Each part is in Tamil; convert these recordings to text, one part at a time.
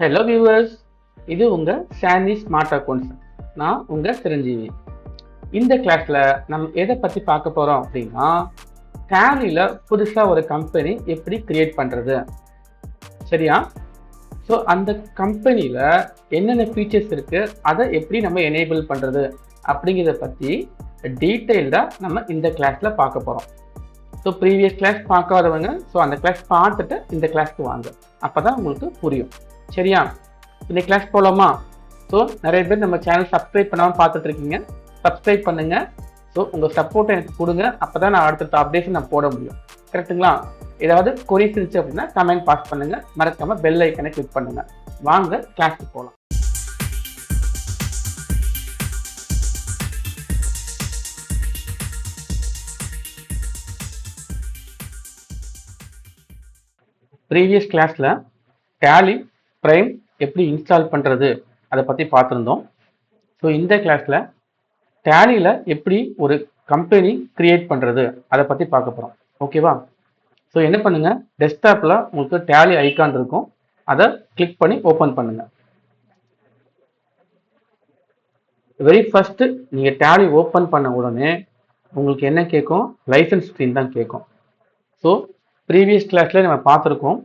ஹலோ வியூவர்ஸ், இது உங்கள் சாண்டி ஸ்மார்ட் அக்கௌண்ட்ஸ். நான் உங்கள் சிரஞ்சீவி. இந்த கிளாஸில் நம்ம எதை பற்றி பார்க்க போகிறோம் அப்படின்னா, டேலியில் புதுசாக ஒரு கம்பெனி எப்படி கிரியேட் பண்ணுறது, சரியா? ஸோ அந்த கம்பெனியில் என்னென்ன ஃபீச்சர்ஸ் இருக்குது, அதை எப்படி நம்ம எனேபிள் பண்ணுறது அப்படிங்கிறத பற்றி டீட்டெயில்டாக நம்ம இந்த கிளாஸில் பார்க்க போகிறோம். ஸோ ப்ரீவியஸ் கிளாஸ் பார்க்காதவங்க அந்த கிளாஸ் பார்த்துட்டு இந்த கிளாஸ்க்கு வாங்க, அப்போ தான் உங்களுக்கு புரியும், சரியா? இந்த கிளாஸ் போகலாமா? ஸோ நிறைய பேர் நம்ம சேனல் சப்ஸ்கிரைப் பண்ணாமல் பார்த்துட்டு இருக்கீங்க. சப்ஸ்கிரைப் பண்ணுங்க. ஸோ உங்கள் சப்போர்ட்டை எனக்கு கொடுங்க, அப்போ தான் நான் அடுத்த அப்டேஷன் நான் போட முடியும், கரெக்டுங்களா? ஏதாவது கொரிஸ் இருந்துச்சு அப்படின்னா கமெண்ட் பாஸ் பண்ணுங்க, மறக்காம பெல் ஐக்கனை கிளிக் பண்ணுங்க. வாங்க கிளாஸ்க்கு போகலாம். ப்ரீவியஸ் கிளாஸில் டேலி ப்ரைம் எப்படி இன்ஸ்டால் பண்ணுறது அதை பற்றி பார்த்துருந்தோம். ஸோ இந்த கிளாஸில் டேலியில் எப்படி ஒரு கம்பெனி கிரியேட் பண்ணுறது அதை பற்றி பார்க்க போகிறோம், ஓகேவா? ஸோ என்ன பண்ணுங்கள், டெஸ்க்டாப்பில் உங்களுக்கு டேலி ஐக்கான் இருக்கும், அதை கிளிக் பண்ணி ஓப்பன் பண்ணுங்கள். வெரி ஃபஸ்ட்டு நீங்கள் டேலி ஓப்பன் பண்ண உடனே உங்களுக்கு என்ன கேட்கும்? லைசன்ஸ் ஸ்க்ரீன் தான் கேட்கும். ஸோ ப்ரீவியஸ் கிளாஸில் நம்ம பார்த்துருக்கோம்.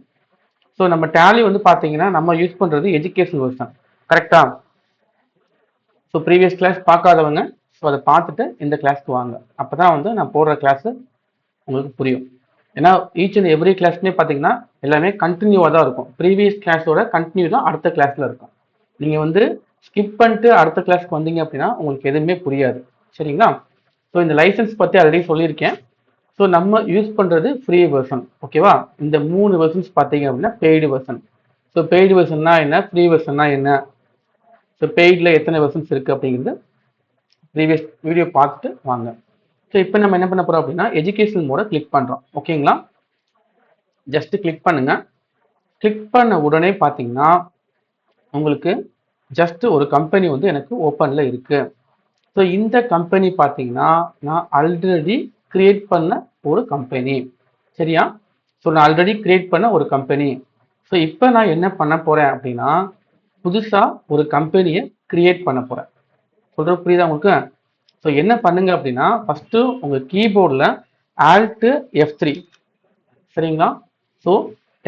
ஸோ நம்ம டேலி பார்த்தீங்கன்னா நம்ம யூஸ் பண்ணுறது எஜுகேஷன் வெர்ஷன், கரெக்டா? ஸோ ப்ரீவியஸ் கிளாஸ் பார்க்காதவங்க அதை பார்த்துட்டு இந்த கிளாஸ்க்கு வாங்க, அப்போ தான் நான் போடுற கிளாஸு உங்களுக்கு புரியும். ஏன்னா ஈச் அண்ட் எவ்ரி கிளாஸ்மே பார்த்தீங்கன்னா எல்லாமே கண்டினியூவாக தான் இருக்கும். ப்ரீவியஸ் கிளாஸோட கண்டினியூ தான் அடுத்த கிளாஸில் இருக்கும். நீங்கள் ஸ்கிப் பண்ணிட்டு அடுத்த கிளாஸ்க்கு வந்தீங்க அப்படின்னா உங்களுக்கு எதுவுமே புரியாது, சரிங்களா? ஸோ இந்த லைசன்ஸ் பற்றி ஆல்ரெடி சொல்லியிருக்கேன். ஸோ நம்ம யூஸ் பண்ணுறது ஃப்ரீ வெர்ஷன், ஓகேவா? இந்த 3 வெர்ஷன்ஸ் பார்த்தீங்க அப்படின்னா பெய்டு வெர்ஷன். ஸோ பெய்டு வெர்ஷன்னா என்ன, ஃப்ரீ வெர்ஷன்னா என்ன, ஸோ பெய்டில் எத்தனை வெர்ஷன்ஸ் இருக்குது அப்படிங்கிறது ப்ரீவியஸ் வீடியோ பார்த்துட்டு வாங்க. ஸோ இப்போ நம்ம என்ன பண்ண போகிறோம் அப்படின்னா எஜுகேஷன் மோட கிளிக் பண்ணுறோம், ஓகேங்களா? ஜஸ்ட்டு கிளிக் பண்ணுங்கள். கிளிக் பண்ண உடனே பார்த்தீங்கன்னா உங்களுக்கு ஜஸ்ட்டு ஒரு கம்பெனி எனக்கு ஓப்பனில் இருக்குது. ஸோ இந்த கம்பெனி பார்த்தீங்கன்னா நான் ஆல்ரெடி கிரியேட் பண்ண ஒரு கம்பெனி, சரியா? ஸோ நான் ஆல்ரெடி கிரியேட் பண்ண ஒரு கம்பெனி. ஸோ இப்போ நான் என்ன பண்ண போகிறேன் அப்படின்னா புதுசாக ஒரு கம்பெனியை கிரியேட் பண்ண போகிறேன். சொல்கிறது புரியுதா உங்களுக்கு? ஸோ என்ன பண்ணுங்க அப்படின்னா ஃபஸ்ட்டு உங்கள் கீபோர்டில் Alt F3, சரிங்களா? ஸோ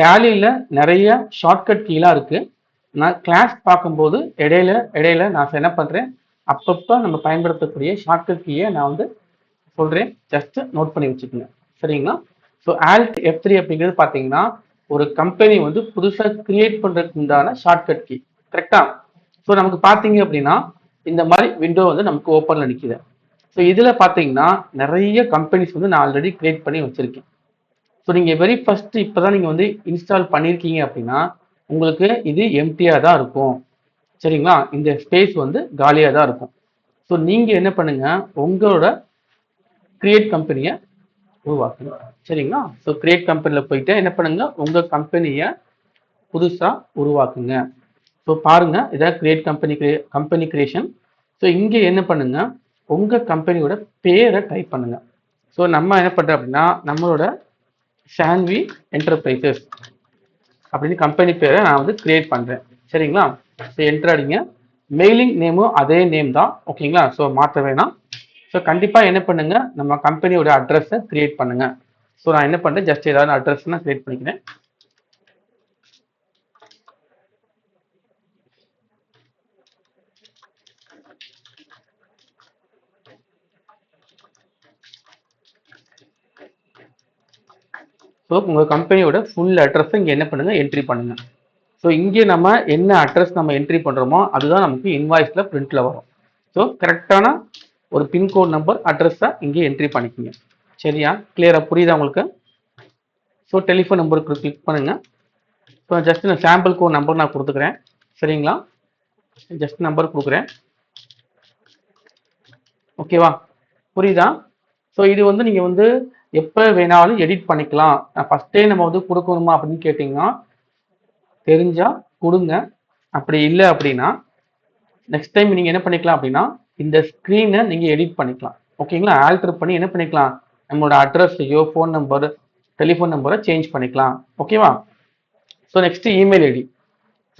டேலியில் நிறைய ஷார்ட்கட் கீலாம் இருக்குது. நான் கிளாஸ் பார்க்கும்போது இடையில நான் என்ன பண்ணுறேன், அப்பப்போ நம்ம பயன்படுத்தக்கூடிய ஷார்ட்கட் கீயை நான் சொல்கிறேன், ஜஸ்ட்டு நோட் பண்ணி வச்சுக்கோங்க, சரிங்களா? ஸோ Alt F3 அப்படிங்கிறது பார்த்தீங்கன்னா ஒரு கம்பெனி புதுசாக கிரியேட் பண்ணுறதுக்கு உண்டான ஷார்ட்கட் கீ, கரெக்டா? ஸோ நமக்கு பார்த்தீங்க அப்படின்னா இந்த மாதிரி விண்டோ நமக்கு ஓப்பனில் நிற்கிது. ஸோ இதில் பார்த்தீங்கன்னா நிறைய கம்பெனிஸ் நான் ஆல்ரெடி கிரியேட் பண்ணி வச்சுருக்கேன். ஸோ நீங்கள் வெரி ஃபஸ்ட்டு இப்போ தான் நீங்கள் இன்ஸ்டால் பண்ணியிருக்கீங்க அப்படின்னா உங்களுக்கு இது எம்டியாக தான் இருக்கும், சரிங்களா? இந்த ஸ்பேஸ் காலியாக தான் இருக்கும். ஸோ நீங்கள் என்ன பண்ணுங்கள், உங்களோட கிரியேட் கம்பெனியை உருவாக்குங்க, சரிங்களா? ஸோ கிரியேட் கம்பெனியில் போயிட்டு என்ன பண்ணுங்க, உங்கள் கம்பெனியை புதுசாக உருவாக்குங்க. ஸோ பாருங்கள், இதான் கிரியேட் கம்பெனி கிரியேஷன். ஸோ இங்கே என்ன பண்ணுங்க, உங்கள் கம்பெனியோட பேரை டைப் பண்ணுங்க. ஸோ நம்ம என்ன பண்ணுறோம் அப்படின்னா நம்மளோட சாண்டி என்டர்பிரைசஸ் அப்படின்னு கம்பெனி பேரை நான் கிரியேட் பண்ணுறேன், சரிங்களா? ஸோ என்டர் அடிங்க. மெயிலிங் நேமும் அதே நேம் தான், ஓகேங்களா? ஸோ மாற்ற வேணாம். ஸோ கண்டிப்பாக என்ன பண்ணுங்க, நம்ம கம்பெனியோட அட்ரஸை கிரியேட் பண்ணுங்க. ஸோ நான் என்ன பண்ணுறேன், ஜஸ்ட் ஏதாவது அட்ரஸ் நான் கிரியேட் பண்ணிக்கிறேன். ஸோ உங்கள் கம்பெனியோட ஃபுல் அட்ரஸை இங்கே என்ன பண்ணுங்க, என்ட்ரி பண்ணுங்க. ஸோ இங்கே நம்ம என்ன அட்ரஸ் நம்ம என்ட்ரி பண்ணுறோமோ அதுதான் நமக்கு இன்வாய்ஸில் பிரிண்டில் வரும். ஸோ கரெக்டான ஒரு பின்கோட் நம்பர் அட்ரஸை இங்கே என்ட்ரி பண்ணிக்கோங்க, சரியா? கிளியராக புரியுதா உங்களுக்கு? ஸோ டெலிஃபோன் நம்பருக்கு கிளிக் பண்ணுங்கள். ஸோ ஜஸ்ட் நான் சாம்பிள் கோட் நம்பர் நான் கொடுத்துக்கிறேன், சரிங்களா? ஜஸ்ட் நம்பர் கொடுக்குறேன், ஓகேவா? புரியுதா? ஸோ இது நீங்கள் எப்போ வேணாலும் எடிட் பண்ணிக்கலாம். ஃபஸ்ட்டே நம்ம கொடுக்கணுமா அப்படின்னு கேட்டிங்கன்னா தெரிஞ்சால் கொடுங்க, அப்படி இல்லை அப்படின்னா நெக்ஸ்ட் டைம் நீங்கள் என்ன பண்ணிக்கலாம் அப்படின்னா இந்த ஸ்க்ரீனை நீங்கள் எடிட் பண்ணிக்கலாம், ஓகேங்களா? ஆல்டர் பண்ணி என்ன பண்ணிக்கலாம், நம்மளோட அட்ரஸையோ ஃபோன் நம்பர் டெலிஃபோன் நம்பரை சேஞ்ச் பண்ணிக்கலாம், ஓகேவா? So next email ID.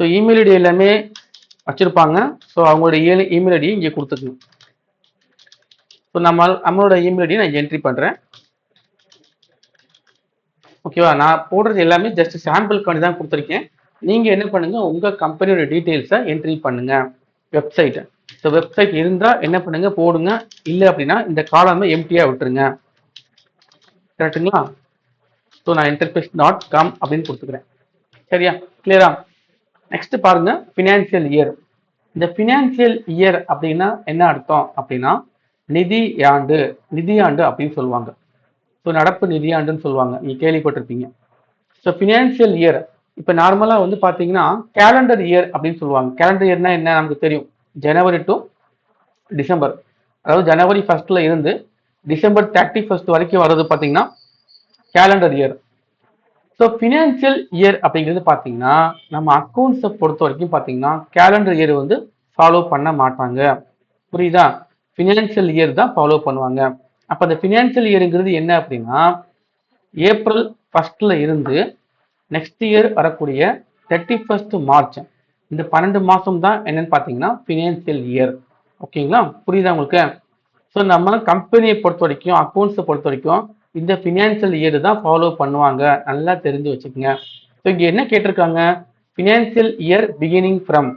So email ID எல்லாமே வச்சிருப்பாங்க. ஸோ அவங்களுடைய இமெயில் ஐடியை இங்கே கொடுத்துக்கணும். ஸோ நம்மளோட இமெயில் ஐடியை நான் என்ட்ரி பண்ணுறேன். ஓகேவா, நான் போடுறது எல்லாமே ஜஸ்ட் சாம்பிளுக்காண்டி தான் கொடுத்துருக்கேன். நீங்கள் என்ன பண்ணுங்க, உங்கள் கம்பெனியோட டீட்டெயில்ஸை என்ட்ரி பண்ணுங்க. வெப்சைட், ஸோ வெப்சைட் இருந்தால் என்ன பண்ணுங்க போடுங்க, இல்லை அப்படின்னா இந்த காலமை எம்டியாக விட்டுருங்க. கரெக்டுங்களா? ஸோ நான் enterprise.com அப்படின்னு கொடுத்துக்கிறேன். சரியா, கிளியரா? நெக்ஸ்ட் பாருங்க, ஃபினான்சியல் இயர். இந்த ஃபினான்சியல் இயர் அப்படின்னா என்ன அர்த்தம் அப்படின்னா நிதியாண்டு, நிதியாண்டு அப்படின்னு சொல்லுவாங்க. ஸோ நடப்பு நிதியாண்டுன்னு சொல்லுவாங்க, நீங்க கேள்விப்பட்டிருப்பீங்க. ஸோ ஃபினான்சியல் இயர் இப்போ நார்மலாக வந்து பார்த்தீங்கன்னா கேலண்டர் இயர் அப்படின்னு சொல்லுவாங்க. கேலண்டர் இயர்னா என்ன நமக்கு தெரியும், ஜனவரி டு டிசம்பர், அதாவது ஜனவரி 1st இருந்து டிசம்பர் 31st வரைக்கும் வர்றது பார்த்தீங்கன்னா calendar year. So financial year அப்படிங்கிறது பார்த்தீங்கன்னா நம்ம அக்கௌண்ட்ஸை பொறுத்த வரைக்கும் பார்த்தீங்கன்னா கேலண்டர் இயர் வந்து ஃபாலோ பண்ண மாட்டாங்க. புரியுதா? ஃபினான்சியல் இயர் தான் ஃபாலோ பண்ணுவாங்க. அப்போ அந்த ஃபினான்சியல் இயருங்கிறது என்ன அப்படின்னா ஏப்ரல் 1st இருந்து நெக்ஸ்ட் இயர் வரக்கூடிய 31st மார்ச், இந்த 12 மாதம் தான் என்னன்னு பார்த்தீங்கன்னா ஃபினான்சியல் இயர். ஓகேங்களா, புரியுதா உங்களுக்கு? ஸோ நம்ம கம்பெனியை பொறுத்த வரைக்கும், அக்கௌண்ட்ஸை பொறுத்த வரைக்கும் இந்த ஃபினான்சியல் இயர் தான் ஃபாலோ பண்ணுவாங்க. நல்லா தெரிஞ்சு வச்சுக்கோங்க. ஸோ இங்கே என்ன கேட்டிருக்காங்க, ஃபினான்சியல் இயர் பிகினிங் ஃப்ரம்,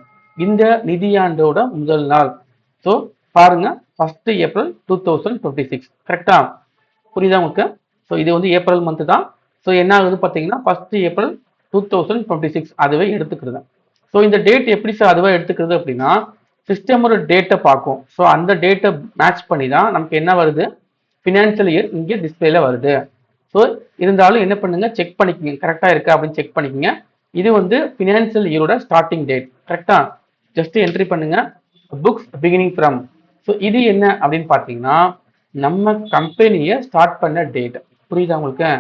இந்த நிதியாண்டோட முதல் நாள். ஸோ பாருங்க, 1st ஏப்ரல் 2026. கரெக்டா? புரியுதா உங்களுக்கு? ஸோ இது வந்து ஏப்ரல் மந்த் தான். ஸோ என்ன ஆகுது பார்த்தீங்கன்னா 1st ஏப்ரல் 2026 அதுவே எடுத்துக்கிறது. ஸோ இந்த டேட் எப்படி சார் அதுவே எடுத்துக்கிறது அப்படின்னா சிஸ்டமோட டேட்டை பார்க்கும். ஸோ அந்த டேட்டை மேட்ச் பண்ணி தான் நமக்கு என்ன வருது, ஃபினான்சியல் இயர் இங்கே டிஸ்பிளேல வருது. ஸோ இருந்தாலும் என்ன பண்ணுங்க, செக் பண்ணிக்கோங்க கரெக்டாக இருக்கா அப்படின்னு செக் பண்ணிக்கோங்க. இது வந்து ஃபினான்சியல் இயரோட ஸ்டார்டிங் டேட். கரெக்டா? ஜஸ்ட் என்ட்ரி பண்ணுங்க, புக்ஸ் பிகினிங் ஃப்ரம். ஸோ இது என்ன அப்படின்னு பார்த்தீங்கன்னா நம்ம கம்பெனியை ஸ்டார்ட் பண்ண டேட். புரியுதா உங்களுக்கு?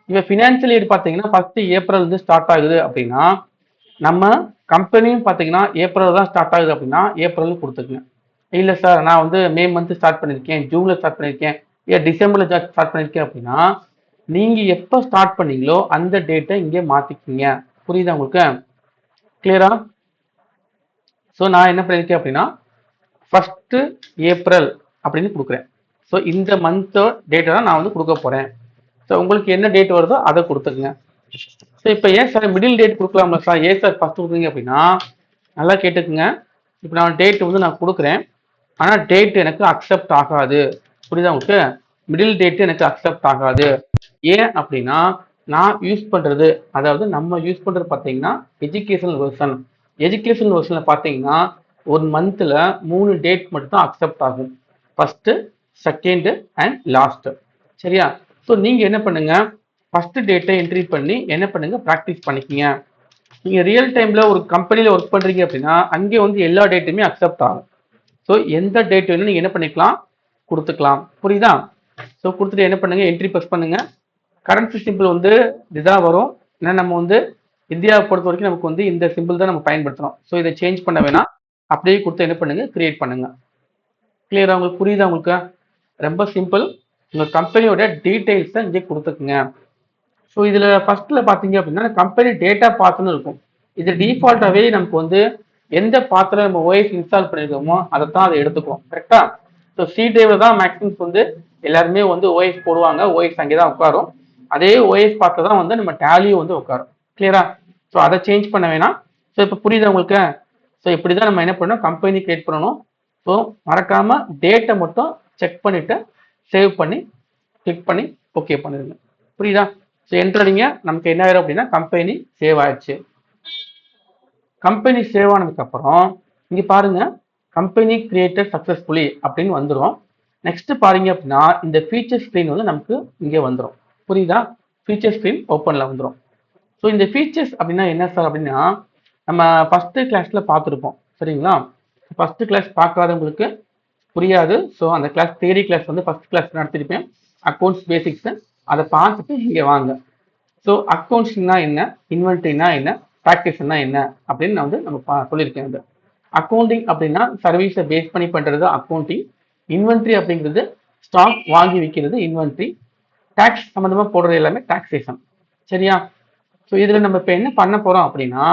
இப்போ ஃபினான்சியல் இயர் பார்த்தீங்கன்னா 1st ஏப்ரல் இருந்து ஸ்டார்ட் ஆகுது அப்படின்னா நம்ம கம்பெனியும் பார்த்தீங்கன்னா ஏப்ரல் தான் ஸ்டார்ட் ஆகுது அப்படின்னா ஏப்ரல் கொடுத்துக்குங்க. இல்லை சார் நான் வந்து மே மந்த் ஸ்டார்ட் பண்ணியிருக்கேன், ஜூனில் ஸ்டார்ட் பண்ணியிருக்கேன், ஏன் டிசம்பரில் ஸ்டார்ட் பண்ணியிருக்கேன் அப்படின்னா நீங்கள் எப்போ ஸ்டார்ட் பண்ணீங்களோ அந்த டேட்டை இங்கே மாற்றிக்கிங்க. புரியுதா உங்களுக்கு? கிளியரா? ஸோ நான் என்ன பண்ணியிருக்கேன் அப்படின்னா 1st ஏப்ரல் அப்படின்னு கொடுக்குறேன். ஸோ இந்த மந்த்தோட டேட்டை தான் நான் வந்து கொடுக்க போகிறேன். ஸோ உங்களுக்கு என்ன டேட் வருதோ அதை கொடுத்துக்குங்க. ஸோ இப்போ ஏன் சார் மிடில் டேட் கொடுக்கலாம்ல சார், ஏன் சார் ஃபஸ்ட் கொடுக்குறீங்க அப்படின்னா நல்லா கேட்டுக்குங்க. இப்போ நான் டேட் வந்து நான் கொடுக்குறேன், ஆனால் டேட் எனக்கு அக்செப்ட் ஆகாது. புரியுதா உங்களுக்கு? மிடில் டேட் எனக்கு அக்செப்ட் ஆகாது. ஏன் அப்படின்னா நான் யூஸ் பண்ணுறது, அதாவது நம்ம யூஸ் பண்ணுறது பார்த்தீங்கன்னா எஜுகேஷனல் வெர்ஷன். எஜுகேஷனல் வெர்ஷனில் பார்த்தீங்கன்னா ஒரு மந்தில் 3 டேட் மட்டும் தான் அக்செப்ட் ஆகும், 1st, 2nd அண்ட் லாஸ்ட். சரியா? ஸோ நீங்கள் என்ன பண்ணுங்க, ஃபர்ஸ்ட் டேட்டை என்ட்ரி பண்ணி என்ன பண்ணுங்க ப்ராக்டிஸ் பண்ணிக்கிங்க. நீங்கள் ரியல் டைமில் ஒரு கம்பெனியில் ஒர்க் பண்ணுறீங்க அப்படின்னா அங்கே வந்து எல்லா டேட்டுமே அக்செப்ட் ஆகும். ஸோ எந்த டேட் வேணும் நீங்கள் என்ன பண்ணிக்கலாம், கொடுத்துக்கலாம். புரியுதா? ஸோ கொடுத்துட்டு என்ன பண்ணுங்க, என்ட்ரி ப்ரெஸ் பண்ணுங்க. கரன்சி சிம்பிள் வந்து இதுதான் வரும். ஏன்னா நம்ம வந்து இந்தியாவை பொறுத்த வரைக்கும் நமக்கு வந்து இந்த சிம்பிள் தான் நம்ம பயன்படுத்துகிறோம். ஸோ இதை சேஞ்ச் பண்ண வேணாம், அப்படியே கொடுத்து என்ன பண்ணுங்க கிரியேட் பண்ணுங்க. கிளியரா? உங்களுக்கு புரியுதா? உங்களுக்கு ரொம்ப சிம்பிள். உங்கள் கம்பெனியோட டீட்டெயில்ஸை இங்கே கொடுத்துக்குங்க. ஸோ இதில் ஃபர்ஸ்ட்டில் பார்த்தீங்க அப்படின்னா கம்பெனி டேட்டா பாத்துன்னு இருக்கும். இது டிஃபால்ட்டாகவே நமக்கு வந்து எந்த பாத்தில் நம்ம ஓஎஸ் இன்ஸ்டால் பண்ணியிருக்கோமோ அதை தான் அதை எடுத்துக்கும். கரெக்டா? ஸோ சி டிரைவில் தான் மேக்ஸிமம் வந்து எல்லாருமே வந்து ஓஎஸ் போடுவாங்க, ஓஎஸ் அங்கே தான் உட்காரும். அதே ஓஎஸ் பாத்தில் தான் வந்து நம்ம டேலியும் வந்து உட்காரும். கிளியரா? ஸோ அதை சேஞ்ச் பண்ண வேணாம். ஸோ இப்போ புரியுதா உங்களுக்கு? ஸோ இப்படி தான் நம்ம என்ன பண்ணணும், கம்பெனி கிரியேட் பண்ணணும். ஸோ மறக்காம டேட்டை மட்டும் செக் பண்ணிட்டு சேவ் பண்ணி கிளிக் பண்ணி ஓகே பண்ணிடுங்க. புரியுதா? ஸோ என்ட்ரடிங்க, நமக்கு என்ன ஆயிரும் அப்படின்னா கம்பெனி சேவ் ஆயிடுச்சு. கம்பெனி சேவ் ஆனதுக்கு அப்புறம் இங்க பாருங்க, கம்பெனி கிரியேட்டட் சக்சஸ்ஃபுல்லி அப்படின்னு வந்துடும். நெக்ஸ்ட் பாருங்க அப்படின்னா இந்த ஃபீச்சர் ஸ்க்ரீன் வந்து நமக்கு இங்கே வந்துடும். புரியுதா? ஃபீச்சர் ஸ்க்ரீன் ஓப்பன்ல வந்துடும். ஸோ இந்த ஃபீச்சர்ஸ் அப்படின்னா என்ன சார் அப்படின்னா நம்ம ஃபர்ஸ்ட் கிளாஸ்ல பார்த்துருப்போம். சரிங்களா? ஃபர்ஸ்ட் கிளாஸ் பார்க்காதவங்களுக்கு புரியாது. ஸோ அந்த கிளாஸ் தியரி கிளாஸ் வந்து ஃபர்ஸ்ட் கிளாஸ் நடத்திருப்பேன், அக்கௌண்ட்ஸ் பேசிக்ஸ். அதை பார்த்துட்டு இங்கே வாங்க. ஸோ அக்கௌண்ட்ஸ்னா என்ன, இன்வென்ட்ரினா என்ன, ப்ராக்டிஸ்னா என்ன அப்படின்னு நான் வந்து நம்ம சொல்லியிருக்கேன். அது அக்கௌண்டிங் அப்படின்னா சர்வீஸை பேஸ் பண்ணி பண்ணுறது அக்கௌண்டிங். இன்வென்ட்ரி அப்படிங்கிறது ஸ்டாக் வாங்கி விற்கிறது இன்வென்ட்ரி. டேக்ஸ் சம்மந்தமாக போடுறது எல்லாமே டாக்ஸேஷன். சரியா? ஸோ இதில் நம்ம இப்போ என்ன பண்ண போகிறோம் அப்படின்னா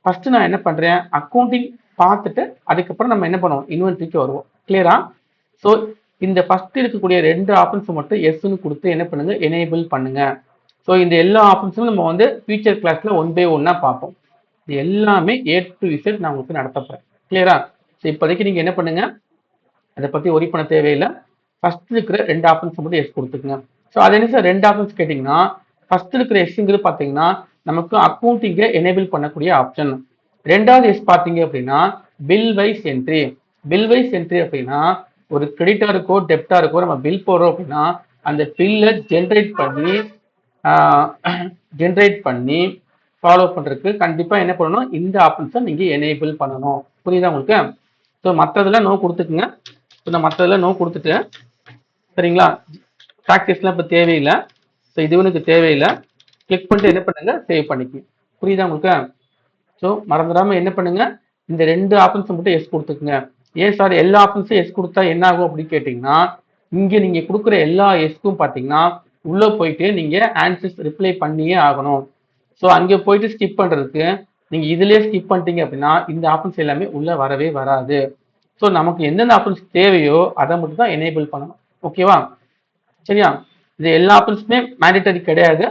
ஃபர்ஸ்ட் நான் என்ன பண்றேன், அக்கௌண்டிங் பார்த்துட்டு அதுக்கப்புறம் நம்ம என்ன பண்ணுவோம், இன்வென்ட்ரிக்கு வருவோம். கிளியரா? ஸோ இந்த ஃபர்ஸ்ட் இருக்கக்கூடிய 2 ஆப்ஷன்ஸ் மட்டும் எஸ்ன்னு கொடுத்து என்ன பண்ணுங்க, எனேபிள் பண்ணுங்க. ஸோ இந்த எல்லா ஆப்ஷன்ஸும் நம்ம வந்து ஃபியூச்சர் கிளாஸ்ல 1 by 1 பார்ப்போம். இது எல்லாமே A to Z நான் உங்களுக்கு நடத்த போறேன். கிளியரா? ஸோ இப்போதைக்கு நீங்க என்ன பண்ணுங்க, அதை பத்தி ஒரி பண்ண தேவையில்லை. ஃபர்ஸ்ட் இருக்கிற 2 ஆப்ஷன்ஸ் மட்டும் எஸ் கொடுத்துக்குங்க. ஸோ அது என்ன சார் 2 ஆப்ஷன்ஸ் கேட்டிங்கன்னா, ஃபர்ஸ்ட் இருக்கிற எஸ்ங்கிறது பார்த்தீங்கன்னா நமக்கு அக்கௌண்டிங்கை எனேபிள் பண்ணக்கூடிய ஆப்ஷன். ரெண்டாவது எஸ் பார்த்தீங்க அப்படின்னா bill wise entry. Bill wise entry அப்படின்னா ஒரு கிரெடிட்டாருக்கோ டெப்டாருக்கோ நம்ம பில் போடுறோம் அப்படின்னா அந்த பில்லை ஜென்ரேட் பண்ணி ஃபாலோ பண்றதுக்கு கண்டிப்பா என்ன பண்ணணும், இந்த ஆப்ஷன்ஸை நீங்க எனேபிள் பண்ணணும். புரியுதா உங்களுக்கு? ஸோ மற்றதெல்லாம் நோ கொடுத்துக்குங்க. ஸோ நான் மற்றதெல்லாம் நோ கொடுத்துட்டு, சரிங்களா, ப்ராக்டிஸ்லாம் இப்போ தேவையில்லை. ஸோ இது எனக்கு தேவையில்லை. கிளிக் பண்ணிட்டு என்ன பண்ணுங்க, சேவ் பண்ணிக்கங்க. புரியுதா உங்களுக்கு? ஸோ மறந்துடாம என்ன பண்ணுங்க, இந்த 2 ஆப்ஷன்ஸ் மட்டும் எஸ் கொடுத்துக்குங்க. ஏன் சார் எல்லா ஆப்ஷன்ஸும் எஸ் கொடுத்தா என்ன ஆகும் அப்படின்னு கேட்டிங்கன்னா, இங்கே நீங்கள் கொடுக்குற எல்லா எஸ்க்கும் பார்த்தீங்கன்னா உள்ளே போயிட்டு நீங்கள் ஆன்சர்ஸ் ரிப்ளை பண்ணியே ஆகணும். ஸோ அங்கே போயிட்டு ஸ்கிப் பண்ணுறதுக்கு நீங்கள் இதிலே ஸ்கிப் பண்ணிட்டீங்க அப்படின்னா இந்த ஆப்ஷன்ஸ் எல்லாமே உள்ளே வரவே வராது. ஸோ நமக்கு எந்தெந்த ஆப்ஷன்ஸ் தேவையோ அதை மட்டும் தான் எனேபிள் பண்ணணும். ஓகேவா? சரியா? இது எல்லா ஆப்ஷன்ஸுமே மேண்டேட்டரி கிடையாது.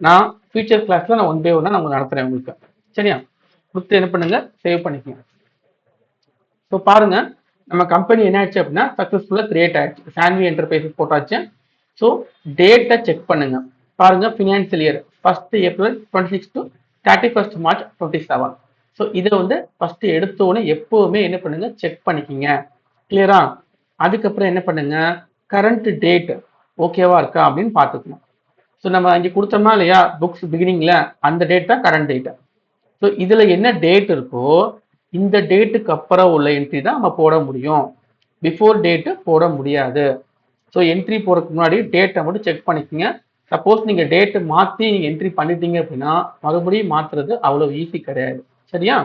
நான் ஃபியூச்சர் கிளாஸில் நான் 1 by 1 நான் நடத்துகிறேன் உங்களுக்கு. சரியா? கொடுத்து என்ன பண்ணுங்க, சேவ் பண்ணிக்கோங்க. ஸோ பாருங்க, நம்ம கம்பெனி என்ன ஆச்சு அப்படின்னா சக்ஸஸ்ஃபுல்லாக கிரியேட் ஆயிடுச்சு. சான்வி என்டர்பிரைசஸ் போட்டாச்சு. ஸோ டேட்டை செக் பண்ணுங்க. பாருங்க, financial year 1st April 26 to 31st March 27. So இதை வந்து ஃபர்ஸ்ட் எடுத்தோடனே எப்போவுமே என்ன பண்ணுங்க, செக் பண்ணிக்கிங்க. கிளியரா? அதுக்கப்புறம் என்ன பண்ணுங்க, கரண்ட் டேட் ஓகேவா இருக்கா அப்படின்னு பார்த்துக்கணும். ஸோ நம்ம இங்கே கொடுத்தோம்னா இல்லையா புக்ஸ் பிகினிங்ல அந்த டேட் தான் கரண்ட் டேட். ஸோ இதுல என்ன டேட் இருக்கோ இந்த டேட்டுக்கு அப்புறம் உள்ள என்ட்ரி தான் நம்ம போட முடியும். பிஃபோர் டேட்டு போட முடியாது. ஸோ என்ட்ரி போறதுக்கு முன்னாடி டேட்டை மட்டும் செக் பண்ணிக்கோங்க. சப்போஸ் நீங்க டேட்டு மாற்றி நீங்க என்ட்ரி பண்ணிட்டீங்க அப்படின்னா மறுபடியும் மாத்துறது அவ்வளோ ஈஸி கிடையாது. சரியா?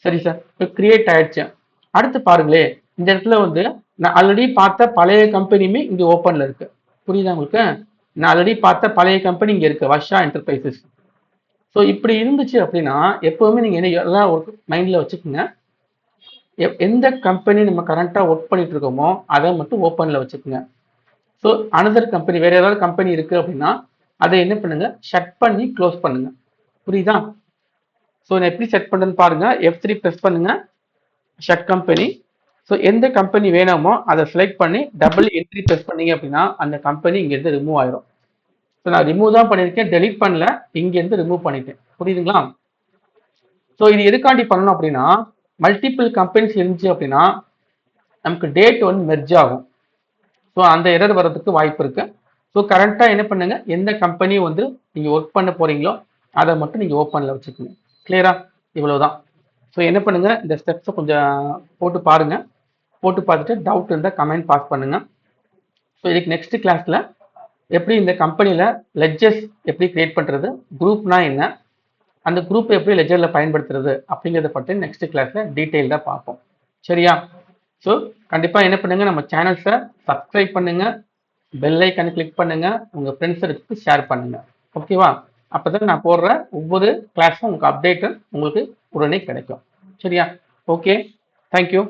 சரி சார், இப்போ கிரியேட் ஆயிடுச்சு. அடுத்து பாருங்களே, இந்த இடத்துல வந்து நான் ஆல்ரெடி பார்த்த பழைய கம்பெனியுமே இங்க ஓப்பன்ல இருக்கு. புரியுதா உங்களுக்கு? நான் ஆல்ரெடி பார்த்த பழைய கம்பெனி இங்க இருக்கு, வர்ஷா என்டர்பிரைசஸ். ஸோ இப்படி இருந்துச்சு அப்படின்னா எப்பவுமே நீங்க என்ன எல்லாம் ஒர்க் மைண்ட்ல வச்சுக்கோங்க. எந்த கம்பெனி நம்ம கரண்டா ஒர்க் பண்ணிட்டு இருக்கோமோ அதை மட்டும் ஓப்பன்ல வச்சுக்கோங்க. ஸோ அனதர் கம்பெனி வேற ஏதாவது கம்பெனி இருக்கு அப்படின்னா அதை என்ன பண்ணுங்க, ஷட் பண்ணி க்ளோஸ் பண்ணுங்க. புரியுதா? ஸோ நான் எப்படி செட் பண்ணுறேன்னு பாருங்க. F3 ப்ரெஸ் பண்ணுங்க, ஷட் கம்பெனி. ஸோ எந்த கம்பெனி வேணுமோ அதை செலக்ட் பண்ணி டபுள் என்ட்ரி ப்ரெஸ் பண்ணீங்க அப்படின்னா அந்த கம்பெனி இங்கேருந்து ரிமூவ் ஆயிரும். ஸோ நான் ரிமூவ் தான் பண்ணியிருக்கேன், டெலிட் பண்ணல, இங்கேருந்து ரிமூவ் பண்ணிட்டேன். புரியுதுங்களா? ஸோ இது எதுக்காண்டி பண்ணணும் அப்படின்னா மல்டிபிள் கம்பெனிஸ் இருந்துச்சு அப்படின்னா நமக்கு டேட் வந்து மெர்ஜ் ஆகும். ஸோ அந்த எரர் வர்றதுக்கு வாய்ப்பு இருக்கு. ஸோ கரண்ட்டாக என்ன பண்ணுங்க, எந்த கம்பெனி வந்து நீங்கள் ஒர்க் பண்ண போறீங்களோ அதை மட்டும் நீங்கள் ஓப்பனில் வச்சுக்கோங்க. கிளியரா? இவ்வளவுதான். ஸோ என்ன பண்ணுங்க, இந்த ஸ்டெப்ஸை கொஞ்சம் போட்டு பாருங்க. போட்டு பார்த்துட்டு டவுட் இருந்தால் கமெண்ட் பாஸ் பண்ணுங்க. ஸோ இதுக்கு நெக்ஸ்ட் கிளாஸ்ல எப்படி இந்த கம்பெனியில் லெட்ஜர்ஸ் எப்படி கிரியேட் பண்ணுறது, குரூப்னா என்ன, அந்த குரூப் எப்படி லெஜரில் பயன்படுத்துறது அப்படிங்கிறத பற்றி நெக்ஸ்ட் கிளாஸ்ல டீட்டெயில்டாக பார்ப்போம். சரியா? ஸோ கண்டிப்பாக என்ன பண்ணுங்க, நம்ம சேனல்ஸை சப்ஸ்கிரைப் பண்ணுங்க, பெல் ஐக்கானை கிளிக் பண்ணுங்க, உங்கள் ஃப்ரெண்ட்ஸுக்கு ஷேர் பண்ணுங்க. ஓகேவா? அப்போதான் நான் போடுற ஒவ்வொரு கிளாஸும் உங்களுக்கு அப்டேட்டு உங்களுக்கு உடனே கிடைக்கும். சரியா? Okay, thank you.